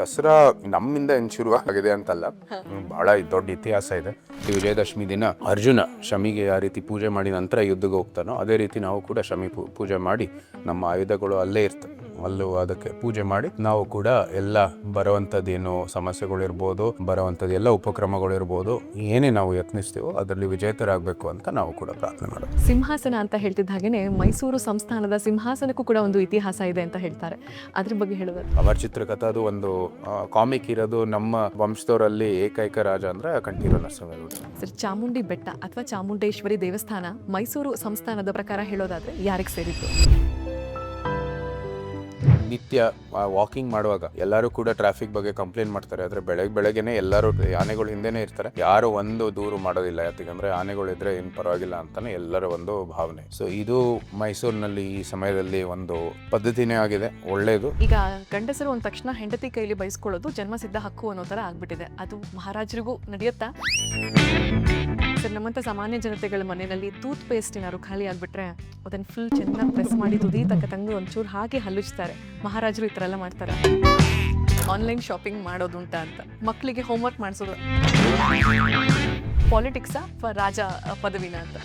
ದಸರಾ ನಮ್ಮಿಂದ ಏನು ಶುರು ಆಗಿದೆ ಅಂತಲ್ಲ, ಬಹಳ ದೊಡ್ಡ ಇತಿಹಾಸ ಇದೆ. ವಿಜಯದಶಮಿ ದಿನ ಅರ್ಜುನ ಶಮಿಗೆ ಯಾವ ರೀತಿ ಪೂಜೆ ಮಾಡಿ ನಂತರ ಯುದ್ಧಕ್ಕೆ ಹೋಗ್ತಾನೋ ಅದೇ ರೀತಿ ನಾವು ಕೂಡ ಶಮಿ ಪೂಜೆ ಮಾಡಿ ನಮ್ಮ ಆಯುಧಗಳು ಅಲ್ಲೇ ಇರ್ತವೆ, ಅಲ್ಲೂ ಅದಕ್ಕೆ ಪೂಜೆ ಮಾಡಿ ನಾವು ಕೂಡ ಎಲ್ಲ ಬರುವಂಥದ್ದೇನು ಸಮಸ್ಯೆಗಳಿರ್ಬೋದು, ಬರುವಂಥದ್ದು ಎಲ್ಲ ಉಪಕ್ರಮಗಳಿರ್ಬೋದು, ಏನೇ ನಾವು ಯತ್ನಿಸ್ತೀವೋ ಅದರಲ್ಲಿ ವಿಜೇತರಾಗಬೇಕು ಅಂತ ನಾವು ಕೂಡ ಪ್ರಾರ್ಥನೆ ಮಾಡೋದು. ಸಿಂಹಾಸನ ಅಂತ ಹೇಳ್ತಿದ್ದ ಹಾಗೇನೆ ಮೈಸೂರು ಸಂಸ್ಥಾನದ ಸಿಂಹಾಸನಕ್ಕೂ ಕೂಡ ಒಂದು ಇತಿಹಾಸ ಇದೆ ಅಂತ ಹೇಳ್ತಾರೆ, ಅದ್ರ ಬಗ್ಗೆ ಹೇಳೋದು. ಅವರ ಚಿತ್ರಕಥೆ ಅದು ಒಂದು ಕಾಮಿಕ್ ಇರೋದು. ನಮ್ಮ ವಂಶದವರಲ್ಲಿ ಏಕೈಕ ರಾಜ ಅಂದ್ರೆ ಕಂಠೀರವ ನರಸಿಂಹದೇವರು. ಸರ್, ಚಾಮುಂಡಿ ಬೆಟ್ಟ ಅಥವಾ ಚಾಮುಂಡೇಶ್ವರಿ ದೇವಸ್ಥಾನ ಮೈಸೂರು ಸಂಸ್ಥಾನದ ಪ್ರಕಾರ ಹೇಳೋದಾದ್ರೆ ಯಾರಿಗೆ ಸೇರಿತ್ತು? ನಿತ್ಯ ವಾಕಿಂಗ್ ಮಾಡುವಾಗ ಎಲ್ಲರೂ ಕೂಡ ಟ್ರಾಫಿಕ್ ಬಗ್ಗೆ ಕಂಪ್ಲೇಂಟ್ ಮಾಡ್ತಾರೆ. ಆದ್ರೆ ಬೆಳಗ್ಗೆನೆ ಎಲ್ಲರೂ ಆನೆಗಳು ಹಿಂದೆನೆ ಇರ್ತಾರೆ, ಯಾರು ಒಂದು ದೂರು ಮಾಡೋದಿಲ್ಲ. ಯಾಕಂದ್ರೆ ಆನೆಗಳು ಇದ್ರೆ ಏನ್ ಪರವಾಗಿಲ್ಲ ಅಂತಾನೆ ಎಲ್ಲರ ಒಂದು ಭಾವನೆ. ಸೊ ಇದು ಮೈಸೂರಿನಲ್ಲಿ ಈ ಸಮಯದಲ್ಲಿ ಒಂದು ಪದ್ಧತಿನೇ ಆಗಿದೆ, ಒಳ್ಳೇದು. ಈಗ ಗಂಡಸರು ಒಂದ್ ತಕ್ಷಣ ಹೆಂಡತಿ ಕೈಲಿ ಬಯಸ್ಕೊಳ್ಳೋದು ಜನ್ಮಸಿದ್ಧ ಹಕ್ಕು ಅನ್ನೋ ತರ ಆಗ್ಬಿಟ್ಟಿದೆ. ಅದು ಮಹಾರಾಜರಿಗೂ ನಡೆಯುತ್ತಾ? ಸರ್, ನಮ್ಮಂತ ಸಾಮಾನ್ಯ ಜನತೆಗಳ ಮನೆಯಲ್ಲಿ ಟೂತ್ ಪೇಸ್ಟ್ ಏನಾದ್ರು ಖಾಲಿ ಆಗ್ಬಿಟ್ರೆ ಅದನ್ನ ಫುಲ್ ಚೆನ್ನಾಗಿ ಪ್ರೆಸ್ ಮಾಡಿ ತುದಿ ತಕ್ಕ ತಂದು ಒಂಚೂರು ಹಾಗೆ ಹಲ್ಲುಚ್ತಾರೆ. ಮಹಾರಾಜರು ಈ ಥರ ಎಲ್ಲ ಮಾಡ್ತಾರ? ಆನ್ಲೈನ್ ಶಾಪಿಂಗ್ ಮಾಡೋದುಂಟ ಅಂತ, ಮಕ್ಕಳಿಗೆ ಹೋಮ್ವರ್ಕ್ ಮಾಡಿಸೋದು, ಪಾಲಿಟಿಕ್ಸಾ ಅಥವಾ ರಾಜ ಪದವಿನ ಅಂತ?